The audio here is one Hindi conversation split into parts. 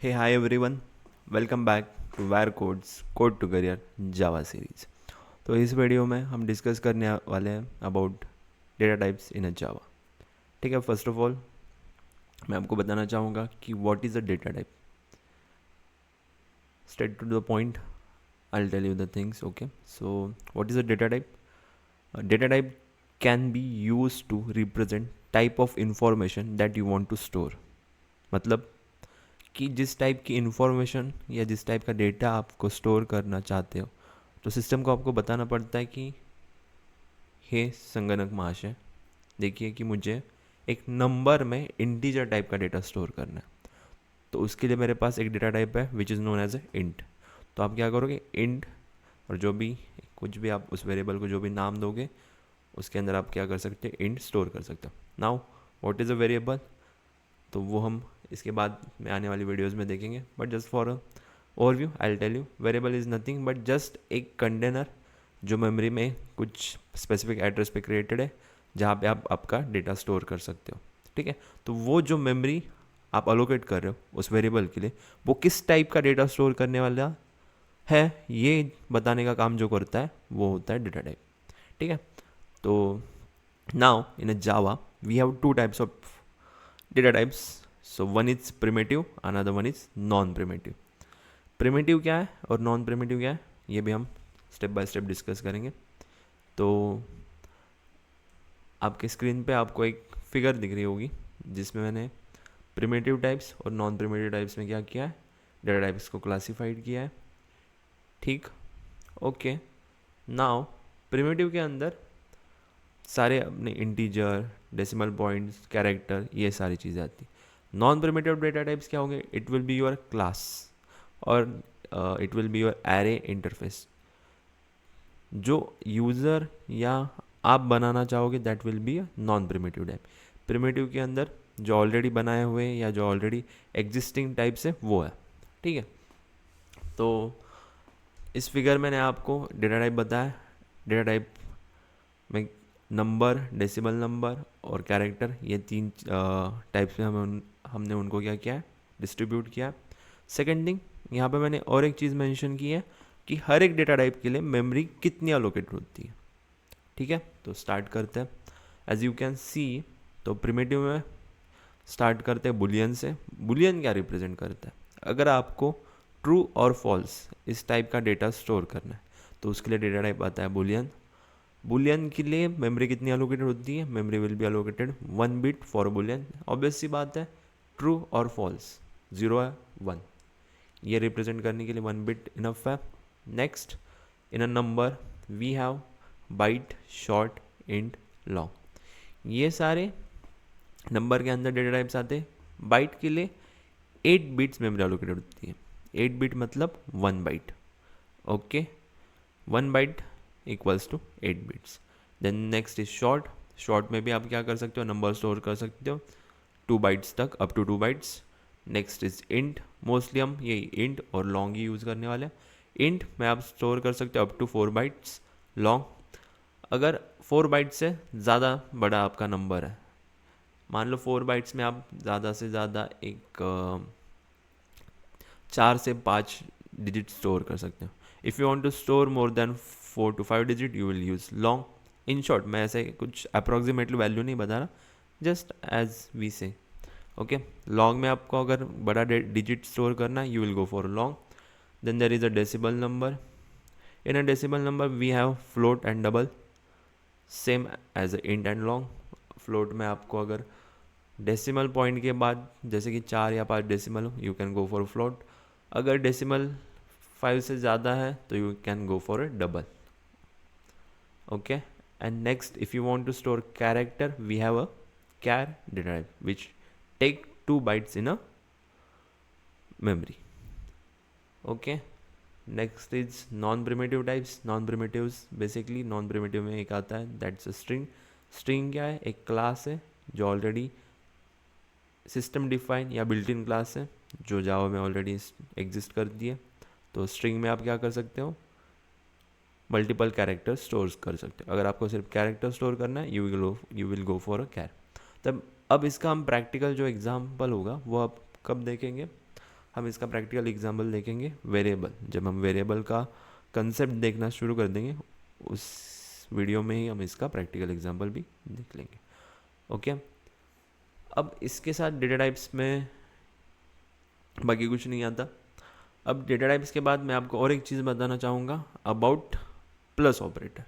Hey, hi everyone. Welcome back to Wire Codes Code to Career Java series. तो इस वीडियो में हम डिस्कस करने वाले हैं about data types in a जावा। ठीक है, फर्स्ट ऑफ ऑल मैं आपको बताना चाहूँगा कि what is a data type. Straight to the point, I will tell you the things. Okay, so what is a data type? Data type can be use to represent type of information that you want to store. मतलब कि जिस टाइप की इंफॉर्मेशन या जिस टाइप का डेटा आपको स्टोर करना चाहते हो, तो सिस्टम को आपको बताना पड़ता है कि हे संगणक महाशय, देखिए कि मुझे एक नंबर में इंटीजर टाइप का डेटा स्टोर करना है। तो उसके लिए मेरे पास एक डेटा टाइप है which is known as a int. तो आप क्या करोगे, इंट और जो भी कुछ भी आप उस वेरिएबल को जो भी नाम दोगे उसके अंदर आप क्या कर सकते हैं, इंट स्टोर कर सकते हो। Now what is a variable, तो वो हम इसके बाद में आने वाली वीडियोज़ में देखेंगे। But just for overview I will tell you, variable is nothing but just एक कंटेनर जो मेमोरी में कुछ स्पेसिफिक एड्रेस पे क्रिएटेड है, जहाँ पे आप आपका डेटा स्टोर कर सकते हो। ठीक है, तो वो जो मेमोरी आप अलोकेट कर रहे हो उस वेरिएबल के लिए, वो किस टाइप का डेटा स्टोर करने वाला है, ये बताने का काम जो करता है वो होता है डेटा टाइप। ठीक है, तो now in a Java we have two types of data types. So one is primitive, another one is non primitive. Primitive क्या है और नॉन प्रिमिटिव क्या है, ये भी हम स्टेप बाय स्टेप डिस्कस करेंगे। तो आपके स्क्रीन पे आपको एक फिगर दिख रही होगी जिसमें मैंने प्रिमिटिव टाइप्स और नॉन प्रिमिटिव टाइप्स में क्या किया है, डेटा टाइप्स को क्लासिफाइड किया है। ठीक, ओके। नाउ प्रिमिटिव के अंदर सारे अपने इंटीजर, डेसिमल पॉइंट्स, कैरेक्टर, ये सारी चीज़ें आती। नॉन प्रिमिटिव डेटा टाइप्स क्या होंगे, it will be your class और it will be your array interface. जो यूज़र या आप बनाना चाहोगे that will be a non primitive type. Primitive के अंदर जो ऑलरेडी बनाए हुए या जो ऑलरेडी एग्जिस्टिंग टाइप्स है वो है। ठीक है, तो इस फिगर मैंने आपको डेटा टाइप बताया। डेटा टाइप में नंबर, डेसिमल नंबर और कैरेक्टर, ये तीन टाइप्स में हमने उनको क्या किया है, डिस्ट्रीब्यूट किया है। सेकेंड थिंग, यहाँ पे मैंने और एक चीज़ मेंशन की है कि हर एक डेटा टाइप के लिए मेमोरी कितनी अलोकेट होती है। ठीक है, तो स्टार्ट करते हैं। एज यू कैन सी, तो प्रिमिटिव में स्टार्ट करते हैं बुलियन से। बुलियन क्या रिप्रेजेंट करता है, अगर आपको ट्रू और फॉल्स इस टाइप का डेटा स्टोर करना है तो उसके लिए डेटा टाइप आता है बुलियन। बुलियन के लिए मेमोरी कितनी अलोकेटेड होती है, memory will be allocated 1 bit for boolean. Obvious सी बात है, ट्रू और फॉल्स, 0 है 1, ये रिप्रेजेंट करने के लिए 1 बिट इनफ है। Next, in a number we have byte, short, int, long. ये सारे नंबर के अंदर डेटा टाइप्स आते हैं। बाइट के लिए 8 बिट्स मेमोरी अलोकेटेड होती है। 8 बिट मतलब 1 byte. Okay, 1 byte equals to 8 bits. Then next is short. Short में भी आप क्या कर सकते हो, नंबर स्टोर कर सकते हो 2 बाइट्स तक, up to 2 bytes. Next is int, mostly हम ये इंट और लॉन्ग ही यूज़ करने वाले हैं। इंट में आप स्टोर कर सकते हो अप टू 4 बाइट्स। लॉन्ग, अगर 4 बाइट से ज़्यादा बड़ा आपका नंबर है, मान लो 4 बाइट्स में आप ज़्यादा से ज़्यादा एक 4 से 5 डिजिट स्टोर कर सकते हो। If you want to store more than 4 to 5 digit you will use long. In short, मैं ऐसे कुछ अप्रोक्सीमेटली वैल्यू नहीं बता रहा, just as we say. Okay, long में आपको अगर बड़ा डिजिट स्टोर करना है you will go for long. Then there is a decimal number. In a decimal number we have float and double, same as int and long. Float में आपको अगर डेसिमल पॉइंट के बाद जैसे कि 4 या 5 डेसिमल हो, you can go for float. अगर डेसिमल 5 से ज़्यादा है तो you can go for a double. Okay, and next if you want to store character we have a char data type which take 2 bytes in a memory. Okay, next is non primitive types. Non primitives basically, non primitive में एक आता है that's a string. string क्या है, एक क्लास है जो ऑलरेडी सिस्टम डिफाइन या बिल्ट इन क्लास है जो जावा में ऑलरेडी एग्जिस्ट करती है। तो स्ट्रिंग में आप क्या कर सकते हो, मल्टीपल कैरेक्टर स्टोर कर सकते हो। अगर आपको सिर्फ कैरेक्टर स्टोर करना है you will go for a char. तब अब इसका हम प्रैक्टिकल जो एग्जाम्पल होगा वो आप कब देखेंगे, हम इसका प्रैक्टिकल एग्जाम्पल देखेंगे वेरिएबल। जब हम वेरिएबल का कंसेप्ट देखना शुरू कर देंगे उस वीडियो में ही हम इसका प्रैक्टिकल एग्जाम्पल भी देख लेंगे। ओके, अब इसके साथ डेटा टाइप्स में बाकी कुछ नहीं आता। अब डेटा टाइप्स के बाद मैं आपको और एक चीज़ बताना चाहूँगा about plus operator.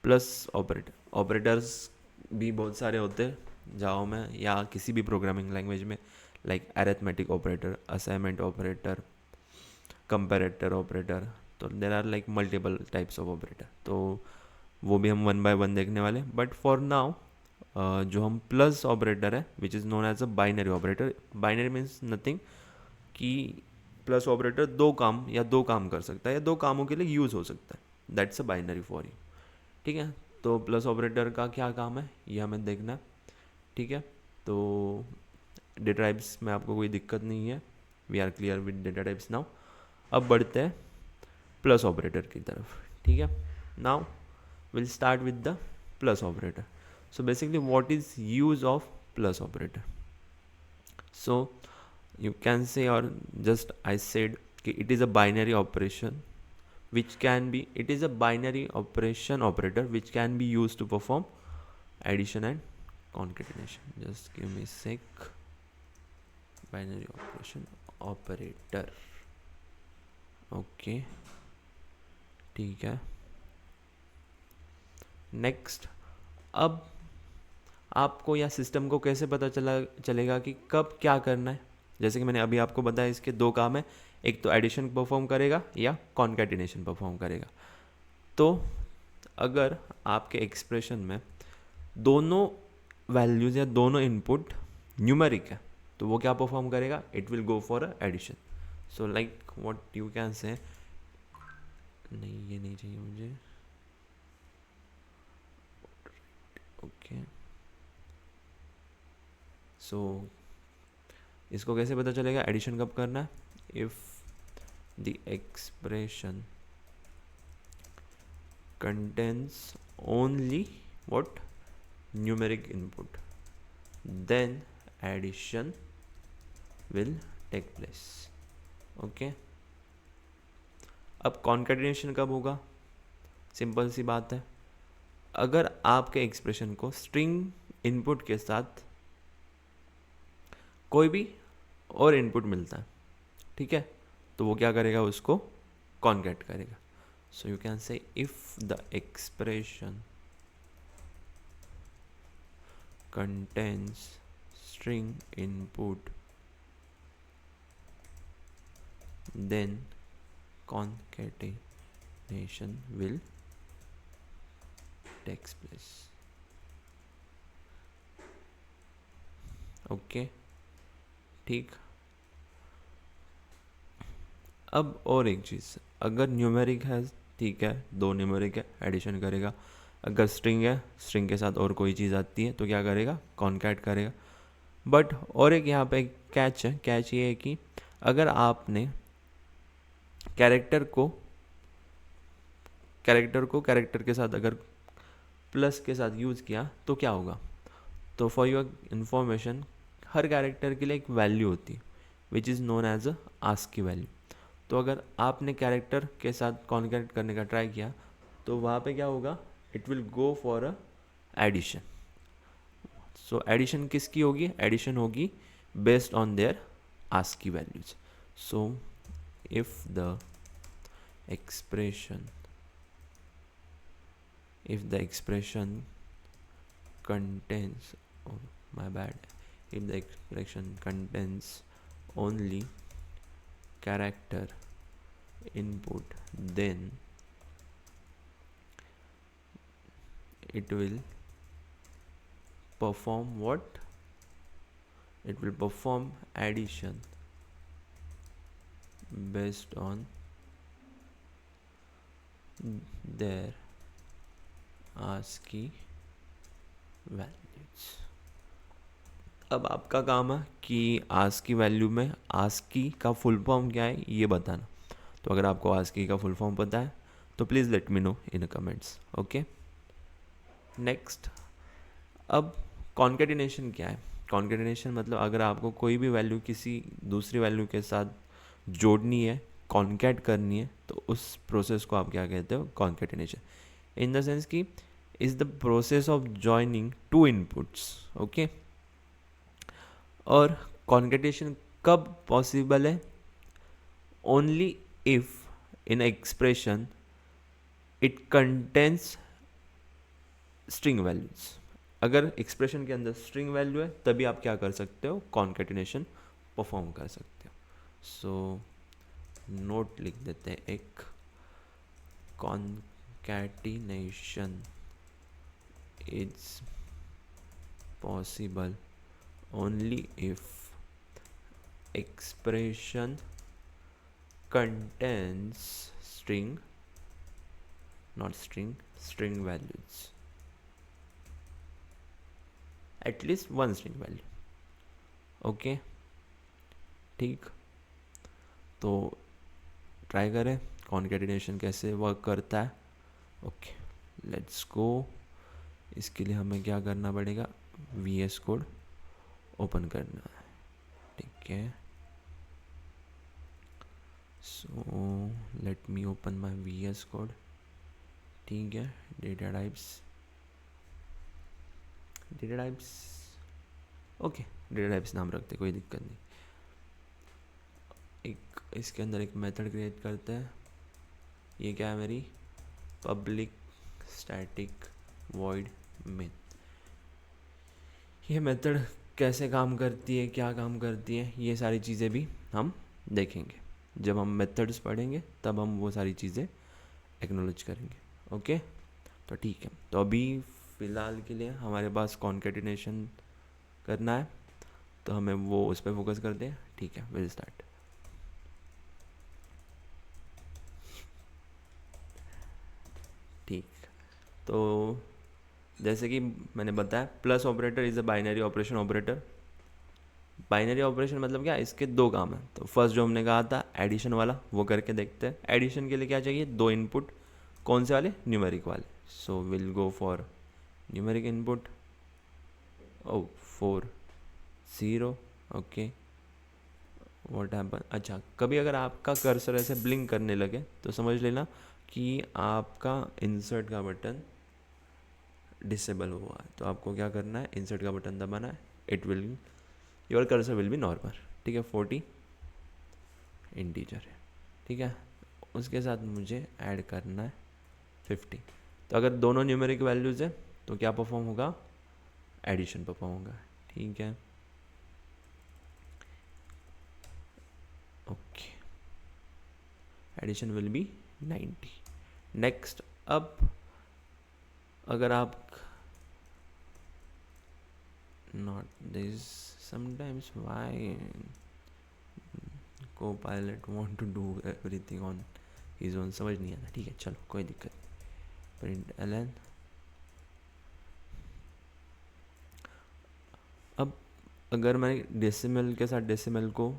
Plus operators भी बहुत सारे होते हैं जावा में या किसी भी प्रोग्रामिंग लैंग्वेज में, like arithmetic operator, assignment operator, comparator operator. तो there are like multiple types of operator, तो वो भी हम 1 बाय 1 देखने वाले। बट फॉर नाउ जो हम प्लस ऑपरेटर है which is known as a binary operator. Binary means nothing कि प्लस ऑपरेटर दो काम कर सकता है या दो कामों के लिए यूज़ हो सकता है। That's a binary for you. ठीक है, तो प्लस ऑपरेटर का क्या काम है ये हमें देखना है। ठीक है, तो डेटा टाइप्स में आपको कोई दिक्कत नहीं है, we are clear with data types now. अब बढ़ते हैं प्लस ऑपरेटर की तरफ। ठीक है, now will start with the plus operator. So basically what is use of plus operator? So you can say, or just I said कि it is a binary operation which can be, it is a binary operation operator which can be used to perform addition and concatenation. Just give me a sec. Binary operation operator. Okay, ठीक है। नेक्स्ट, अब आपको या सिस्टम को कैसे पता चलेगा कि कब क्या करना है? जैसे कि मैंने अभी आपको बताया इसके दो काम है, एक तो एडिशन परफॉर्म करेगा या कॉन्कैटिनेशन परफॉर्म करेगा। तो अगर आपके एक्सप्रेशन में दोनों वैल्यूज़ या दोनों इनपुट न्यूमेरिक है तो वो क्या परफॉर्म करेगा? It will go for a addition. So like what you can say, नहीं ये नहीं चाहिए मुझे। ओके, सो इसको कैसे पता चलेगा एडिशन कब करना है? If the expression contains only what? Numeric input, then addition will take place. Okay, अब concatenation कब होगा? सिंपल सी बात है, अगर आपके एक्सप्रेशन को स्ट्रिंग इनपुट के साथ कोई भी और इनपुट मिलता है, ठीक है, तो वो क्या करेगा? उसको कॉन्कैट करेगा। So you can say if the expression contains string input, then concatenation will take place. Okay, ठीक। अब और एक चीज़, अगर न्यूमेरिक है, ठीक है, दो न्यूमेरिक है, एडिशन करेगा। अगर स्ट्रिंग है, स्ट्रिंग के साथ और कोई चीज़ आती है तो क्या करेगा? कॉन्कैट करेगा। बट और एक यहाँ पे कैच है, कैच ये है कि अगर आपने कैरेक्टर के साथ अगर प्लस के साथ यूज़ किया तो क्या होगा? तो फॉर योर इन्फॉर्मेशन, हर कैरेक्टर के लिए एक वैल्यू होती है which is known as a ASCII value. तो अगर आपने कैरेक्टर के साथ कॉन्कैट करने का ट्राई किया तो वहाँ पे क्या होगा? It will go for a addition. So addition किसकी होगी? एडिशन होगी based on their ASCII values. So if the expression contains, oh my bad, if the expression contains only character input, then it will perform what? It will perform addition based on their ASCII values. अब आपका काम है कि ASCII वैल्यू में ASCII का फुल फॉर्म क्या है ये बताना। तो अगर आपको ASCII का फुल फॉर्म पता है तो please let me know in comments. Okay, next, अब कॉन्कैटिनेशन क्या है? कॉन्कैटिनेशन मतलब अगर आपको कोई भी वैल्यू किसी दूसरी वैल्यू के साथ जोड़नी है, कॉन्कैट करनी है, तो उस प्रोसेस को आप क्या कहते हो? कॉन्कैटिनेशन। इन द सेंस कि is the process of joining two inputs, okay. और कॉन्कैटिनेशन कब पॉसिबल है? Only if in expression it contains string values. अगर एक्सप्रेशन के अंदर स्ट्रिंग वैल्यू है तभी आप क्या कर सकते हो? कॉन्कैटिनेशन परफॉर्म कर सकते हो। सो नोट लिख देते हैं एक, concatenation is possible only if expression contains string, not string values, at least one string value, okay. ठीक, तो ट्राई करें कॉन्कैटिनेशन कैसे वर्क करता है। Okay, let's go. इसके लिए हमें क्या करना पड़ेगा? VS कोड ओपन करना है, ठीक है। So let me open my VS code, ठीक है। Data types okay, data types नाम रखते, कोई दिक्कत नहीं। एक इसके अंदर एक मेथड क्रिएट करते हैं। ये क्या है? मेरी पब्लिक स्टैटिक वॉइड मेन। ये मेथड कैसे काम करती है, क्या काम करती है, ये सारी चीज़ें भी हम देखेंगे। जब हम मेथड्स पढ़ेंगे तब हम वो सारी चीज़ें एक्नॉलेज करेंगे, ओके। तो ठीक है, तो अभी फ़िलहाल के लिए हमारे पास कॉन्कैटिनेशन करना है, तो हमें वो उस पर फोकस करते हैं, ठीक है। Will start. ठीक, तो जैसे कि मैंने बताया, plus operator is a binary operation operator. Binary operation मतलब क्या? इसके दो काम हैं। तो फर्स्ट जो हमने कहा था एडिशन वाला, वो करके देखते हैं। एडिशन के लिए क्या चाहिए? दो इनपुट। कौन से वाले? न्यूमेरिक वाले। So will go for numeric input. Oh 4 0, okay. What happen? अच्छा, कभी अगर आपका कर्सर ऐसे ब्लिंक करने लगे तो समझ लेना कि आपका इंसर्ट का बटन डिसेबल हुआ है। तो आपको क्या करना है? इंसर्ट का बटन दबाना है। It will, your cursor will be normal, ठीक है। 40 इंटीजर है, ठीक है। उसके साथ मुझे ऐड करना है 50। तो अगर दोनों न्यूमेरिक वैल्यूज़ है तो क्या परफॉर्म होगा? एडिशन परफॉर्म होगा, ठीक है। Okay, addition will be 90। Next, अब अगर आप not this, sometimes why Copilot want to do everything on his own, समझ नहीं आता, ठीक है। चलो कोई दिक्कत नहीं। प्रिंट ln, अब अगर मैं डेसिमल के साथ डेसिमल को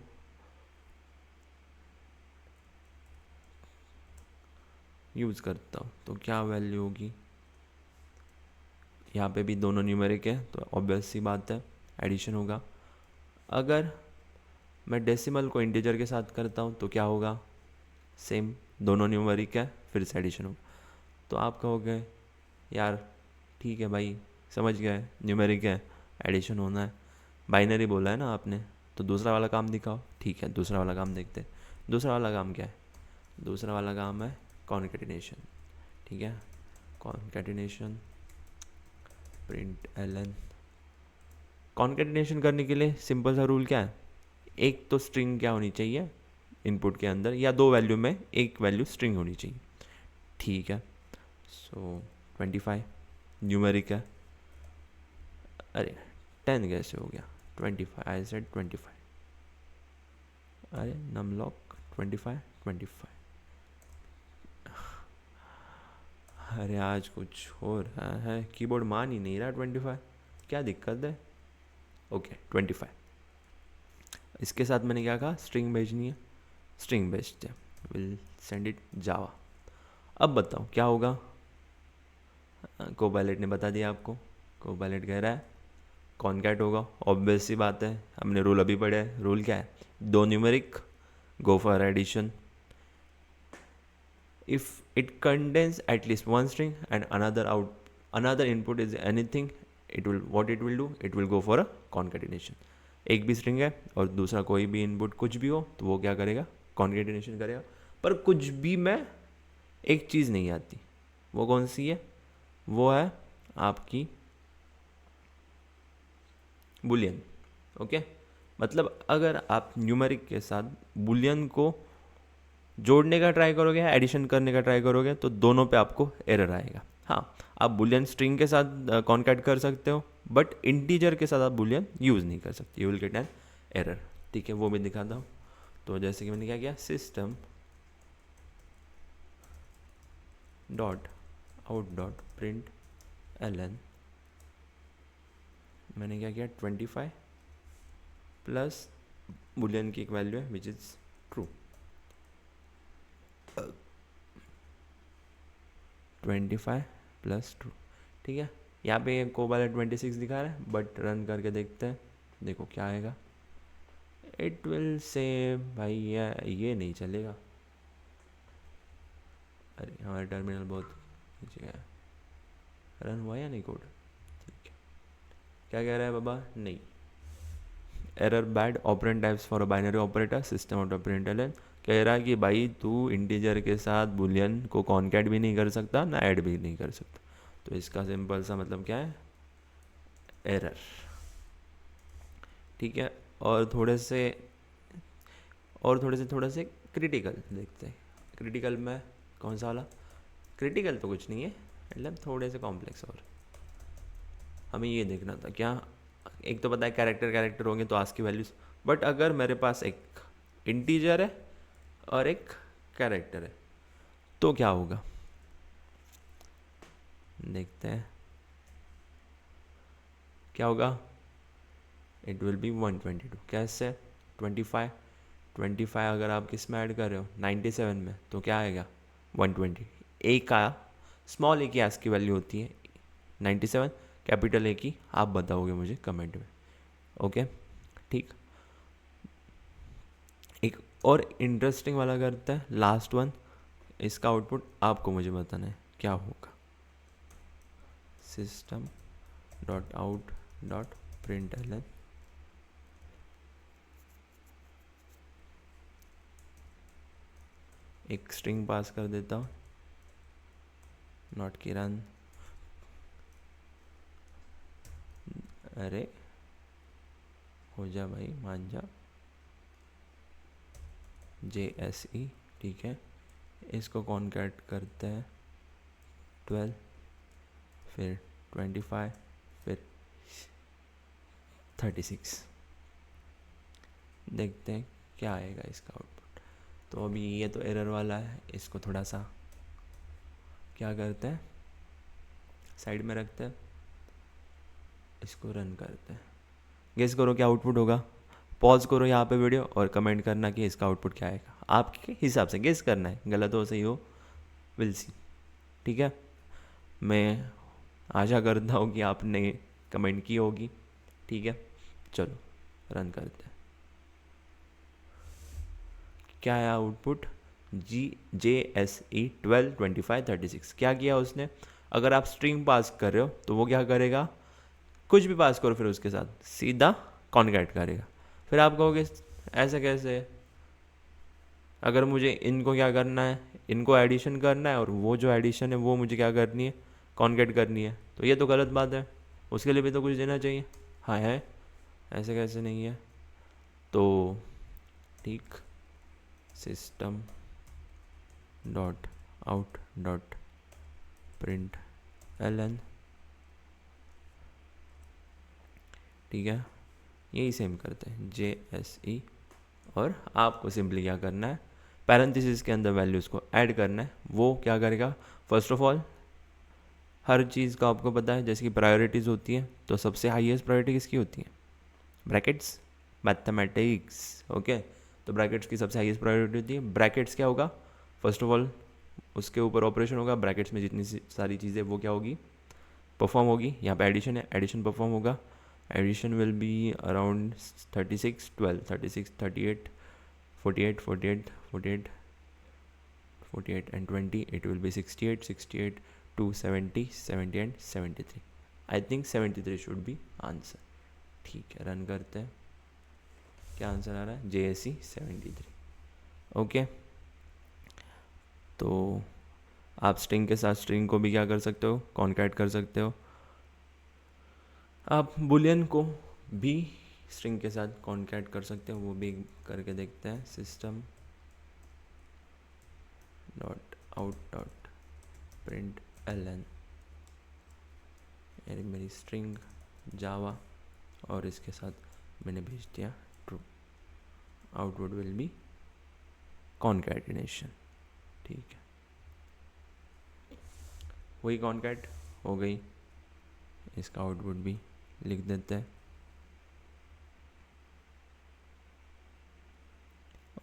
यूज़ करता हूँ तो क्या वैल्यू होगी? यहाँ पे भी दोनों न्यूमेरिक है तो ऑब्वियस सी बात है एडिशन होगा। अगर मैं डेसिमल को इंटीजर के साथ करता हूँ तो क्या होगा? सेम, दोनों न्यूमेरिक है, फिर से एडिशन होगा। तो आप कहोगे यार ठीक है भाई, समझ गए न्यूमेरिक है, एडिशन होना है, बाइनरी बोला है ना आपने, तो दूसरा वाला काम दिखाओ। ठीक है, दूसरा वाला काम देखते हैं। दूसरा वाला काम क्या है? दूसरा वाला काम है कॉन्कैटिनेशन, ठीक है। Concatenation print ln। कॉन्कैटिनेशन करने के लिए सिंपल सा रूल क्या है? एक तो स्ट्रिंग क्या होनी चाहिए इनपुट के अंदर, या दो वैल्यू में एक वैल्यू स्ट्रिंग होनी चाहिए, ठीक है। सो 25 न्यूमेरिक है। अरे 10 कैसे हो गया? 25, आई सेड 25। अरे नमलॉक 25। अरे आज कुछ हो रहा है, कीबोर्ड मान ही नहीं रहा 25, क्या दिक्कत है? ओके 25। इसके साथ मैंने क्या कहा? स्ट्रिंग भेजनी है, स्ट्रिंग भेजते हैं। विल सेंड इट जावा। अब बताओ क्या होगा? कोपायलट ने बता दिया आपको। कोपायलट कह रहा है कॉन्कैट होगा, ऑब्वियस सी बात है, हमने रूल अभी पढ़ा है। रूल क्या है? दो numeric go for addition. If it contains at least one string and another input is anything, it will do, it will go for a concatenation. एक भी string है और दूसरा कोई भी input कुछ भी हो तो वो क्या करेगा, concatenation करेगा. पर कुछ भी में एक चीज़ नहीं आती, वो कौन सी है, वो है आपकी बुलियन. ओके, मतलब अगर आप न्यूमेरिक के साथ बुलियन को जोड़ने का ट्राई करोगे या एडिशन करने का ट्राई करोगे तो दोनों पे आपको एरर आएगा. हाँ, आप बुलियन स्ट्रिंग के साथ कॉन्कैट कर सकते हो, बट इंटीजर के साथ आप बुलियन यूज़ नहीं कर सकते, you will get an error. ठीक है, वो मैं दिखाता हूँ. तो जैसे कि मैंने क्या किया, system dot out dot println, मैंने क्या किया 25 प्लस बुलियन की एक वैल्यू है which is true. 25 plus true. ठीक है, यहाँ पे कोबाला 26 दिखा रहा है, बट रन करके देखते हैं, देखो क्या आएगा. इट विल से भाई ये नहीं चलेगा. अरे हमारा टर्मिनल बहुत नीचे गया. रन हुआ या नहीं कोड? ठीक है, क्या कह रहा है बाबा, नहीं. Error bad operand types for a binary operator system out of println. कह रहा है कि भाई तू इंटीजर के साथ बुलियन को कॉन्कैट भी नहीं कर सकता, ना ऐड भी नहीं कर सकता. तो इसका सिंपल सा मतलब क्या है, एरर. ठीक है, और थोड़े से क्रिटिकल देखते हैं. क्रिटिकल में कौन सा वाला, क्रिटिकल तो कुछ नहीं है, मतलब थोड़े से कॉम्प्लेक्स. और हमें ये देखना था क्या, एक तो पता है कैरेक्टर होंगे तो आस्की वैल्यूज, बट अगर मेरे पास एक इंटीजर है और एक कैरेक्टर है तो क्या होगा, देखते हैं क्या होगा. It will B 122. कैसे, 25 अगर आप किस में ऐड कर रहे हो 97 में, तो क्या आएगा 120. ए का स्मॉल ए की आस्की वैल्यू होती है 97, कैपिटल ए की आप बताओगे मुझे कमेंट में. ओके, ठीक. एक और इंटरेस्टिंग वाला करते हैं, लास्ट वन. इसका आउटपुट आपको मुझे बताना है क्या होगा. System dot out dot println, एक स्ट्रिंग पास कर देता हूँ, नॉट किरण. अरे हो जा भाई, मान जा. JSE, ठीक है. इसको कॉन्कैट करते हैं 12, फिर 25, फिर 36. देखते हैं क्या आएगा इसका आउटपुट. तो अभी ये तो एरर वाला है, इसको थोड़ा सा क्या करते हैं, साइड में रखते हैं, इसको रन करते हैं. गेस करो क्या आउटपुट होगा. पॉज करो यहाँ पे वीडियो और कमेंट करना कि इसका आउटपुट क्या आएगा. आपके हिसाब से गेस करना है, गलत हो सही हो विल सी. ठीक है, मैं आशा करता हूँ कि आपने कमेंट की होगी. ठीक है, चलो रन करते हैं. क्या है आउटपुट, JSE 12, 25, 36. क्या किया उसने, अगर आप स्ट्रिंग पास कर रहे हो तो वो क्या करेगा, कुछ भी पास करो फिर उसके साथ सीधा कॉन्कैट करेगा. फिर आप कहोगे ऐसा कैसे, अगर मुझे इनको क्या करना है, इनको एडिशन करना है और वो जो एडिशन है वो मुझे क्या करनी है, कॉन्कैट करनी है, तो ये तो गलत बात है. उसके लिए भी तो कुछ देना चाहिए. हाँ है, ऐसे कैसे नहीं है. तो ठीक, system dot out dot println, ठीक है, यही सेम करते हैं JSE. और आपको सिंपली क्या करना है, पैरेंथेसिस के अंदर वैल्यूज़ को ऐड करना है. वो क्या करेगा, फर्स्ट ऑफ ऑल हर चीज़ का आपको पता है, जैसे कि प्रायोरिटीज़ होती हैं, तो सबसे हाईएस्ट प्रायोरिटी किसकी होती है, ब्रैकेट्स, मैथमेटिक्स. ओके, तो ब्रैकेट्स की सबसे हाईएस्ट प्रायोरिटी होती है. ब्रैकेट्स क्या होगा, फर्स्ट ऑफ ऑल उसके ऊपर ऑपरेशन होगा, ब्रैकेट्स में जितनी सारी चीज़ें वो क्या होगी, परफॉर्म होगी. यहाँ पे एडिशन है, एडिशन परफॉर्म होगा. Addition will be around 36, 12, 36, 38, 48 48 48 48 and 20, it will be 68 68 2 70 70 and 73. I think 73 should be answer. ठीक है, रन करते हैं. क्या आंसर आ रहा है? JSE 73. ओके, तो आप स्ट्रिंग के साथ स्ट्रिंग को भी क्या कर सकते हो? कॉन्कैट कर सकते हो. आप बुलियन को भी स्ट्रिंग के साथ कॉन्कैट कर सकते हो, वो भी करके देखते हैं. System dot out dot print ln मेरी स्ट्रिंग जावा, और इसके साथ मैंने भेज दिया true. Output will be concatenation. ठीक है, वही कॉन्कैट हो गई. इसका आउटपुट भी लिख देते हैं.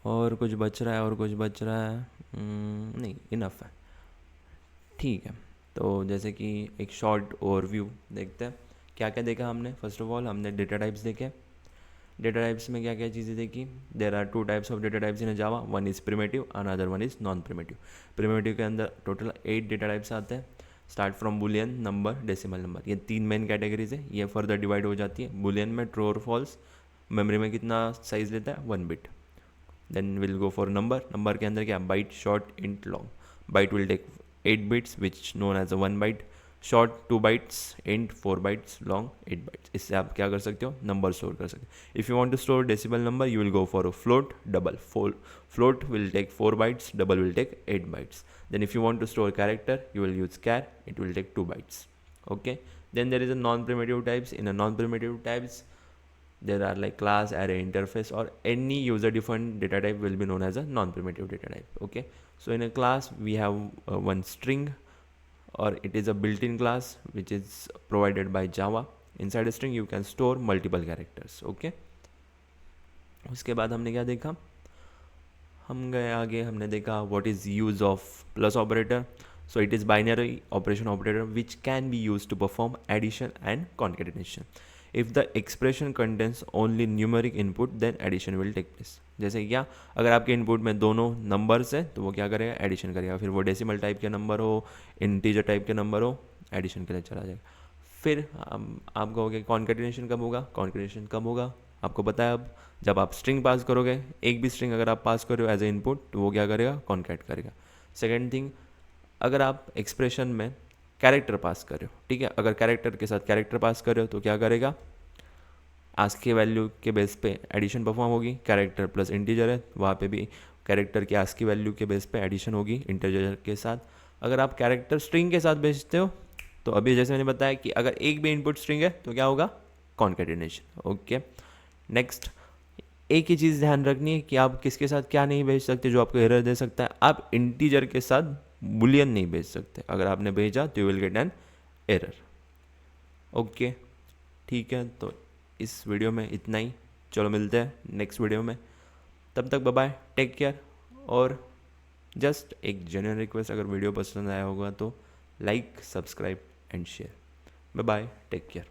और कुछ बच रहा है, और कुछ बच रहा है? नहीं, इनफ है. ठीक है, तो जैसे कि एक शॉर्ट ओवरव्यू देखते हैं. क्या क्या देखा हमने? फर्स्ट ऑफ ऑल हमने डेटा टाइप्स देखे. डेटा टाइप्स में क्या क्या चीज़ें देखी? There are 2 types of data types in Java. One is primitive, another one is non primitive. Primitive के अंदर टोटल 8 डेटा टाइप्स आते हैं. Start from boolean, number, decimal number. ये 3 मेन कैटेगरीज है. ये फर्दर डिवाइड हो जाती है. बुलियन में ट्रू और फॉल्स. मेमोरी में कितना साइज लेता है? 1 bit. Then will go for number. Number के अंदर क्या? Byte, short, int, long. Byte will take 8 bits which known as a 1 byte. Short 2 bytes, int 4 bytes, long 8 bytes. इससे आप क्या कर सकते हो? नंबर स्टोर कर सकते हो. If you want to store decimal number, you will go for a float, double. Float will take 4 bytes, double will take 8 bytes. Then if you want to store character, you will use char. It will take 2 bytes. Okay. Then there is a non-primitive types. In a non-primitive types, there are like class, array, interface, or any user-defined data type will be known as a non-primitive data type. Okay. So in a class, we have one string, or it is a built-in class which is provided by Java. Inside a string, you can store multiple characters. Okay. उसके बाद हमने क्या देखा? हम गए आगे, हमने देखा what is use of plus operator. So it is binary operation operator which can be use to perform addition and concatenation. If the expression contains only numeric input, then addition will take place. जैसे क्या? अगर आपके इनपुट में दोनों नंबर्स है तो वो क्या करेगा? एडिशन करेगा. फिर वो डेसिमल टाइप के नंबर हो, इंटीजर टाइप के नंबर हो, एडिशन के लिए चला जाएगा. फिर आप कहोगे कॉन्केटिनेशन कब होगा? कॉन्केटिनेशन कब होगा आपको पता है. अब जब आप स्ट्रिंग पास करोगे, एक भी स्ट्रिंग अगर आप पास करो एज ए इनपुट, तो वो क्या करेगा? कॉन्कैट करेगा. सेकेंड थिंग, अगर आप एक्सप्रेशन में कैरेक्टर पास कर रहे हो, ठीक है, अगर कैरेक्टर के साथ कैरेक्टर पास कर रहे हो तो क्या करेगा? आस्क की वैल्यू के बेस पे एडिशन परफॉर्म होगी. कैरेक्टर प्लस इंटीजर है, वहाँ पे भी कैरेक्टर की आस्क की वैल्यू के बेस पे एडिशन होगी इंटीजर के साथ. अगर आप कैरेक्टर स्ट्रिंग के साथ भेजते हो तो अभी जैसे मैंने बताया कि अगर एक भी इनपुट स्ट्रिंग है तो क्या होगा? कॉन्केटिनेशन. ओके. नेक्स्ट, एक ही चीज़ ध्यान रखनी है कि आप किसके साथ क्या नहीं भेज सकते जो आपको एरर दे सकता है. आप इंटीजर के साथ बुलियन नहीं भेज सकते. अगर आपने भेजा तो you will get an error. Okay, ठीक है, तो इस वीडियो में इतना ही. चलो मिलते हैं नेक्स्ट वीडियो में. तब तक बाय बाय, टेक केयर. और जस्ट एक जेन्युइन रिक्वेस्ट, अगर वीडियो पसंद आया होगा तो like, subscribe and share. Bye bye, take care.